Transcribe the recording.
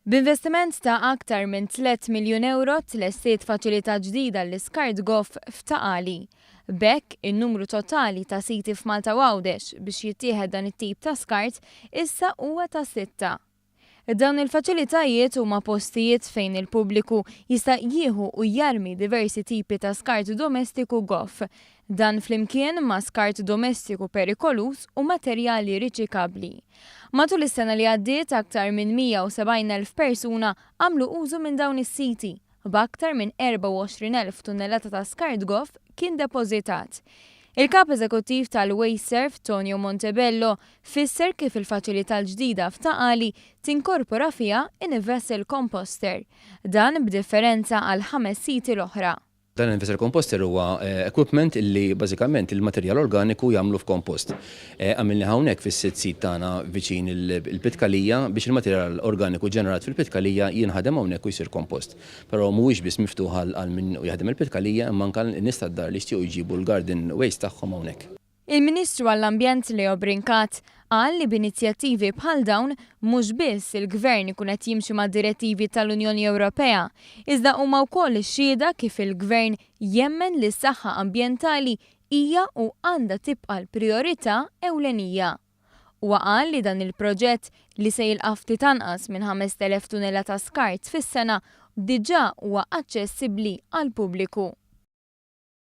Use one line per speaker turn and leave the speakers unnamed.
B'investiment ta' aktar minn 3 miljun euro tlestiet faċilità ġdida l-iskart Goff f'Ta Qali. B'hekk in-numru totali ta' siti f'Malta Għawdex biex jittieħed dan it-tip ta' skart issa huwa ta' 6. Dawn il-faċilitajiet huma postijiet fejn il-pubbliku jista' jieħu u jarmi diversi tipi ta' skart domestiku Goff, dan flimkien ma' skart domestiku perikolus u materjali riċikabbli. Matul is-sena li għaddiet aktar minn 170,000 persuna għamlu użu minn dawn is-siti, b'aktar minn 24,000 tunnellata ta' skart Goff kien depożitat. Il-kap eżekuttiv tal-Waste Tonio Montebello fisser kif il-faċilità l-ġdida f'Ta Qali tinkorpora fiha in-vessel composter, dan b'differenza għal 5 siti l-oħra.
Dan il-vessel composter huwa equipment illi bażikament il-materjal organiku jagħmlu f'kompost. Għamilni hawnhekk fis-sitt sit tagħna viċin il-Pit Qalija biex il-materjal organiku ġenerat fil-Pit Qalija jinħadem hawnhekk u jsir kompost. Però mhuwiex biss miftuħ għal min jaħdem il-Pit Qalija imma anke n-nies tad-dar li jixtiequ jġibu l-garden waste tagħhom hawnhekk.
Il-Ministru għall-Ambjent Leo Brincat qal li b'inizjattivi bħal dawn mhux biss il-Gvern ikun qed jimxi mad-direttivi tal-Unjoni Ewropea, iżda huma wkoll ix-xhieda kif il-Gvern jemmen li s-saħħa ambjentali hija u għandha tibqa' l-prijorità ewlenija. Huwa qal li dan il-proġett li se jilqaf titanqas minn 5,000 tunnella ta' skart fis-sena diġà huwa aċċessibbli għall-pubbliku.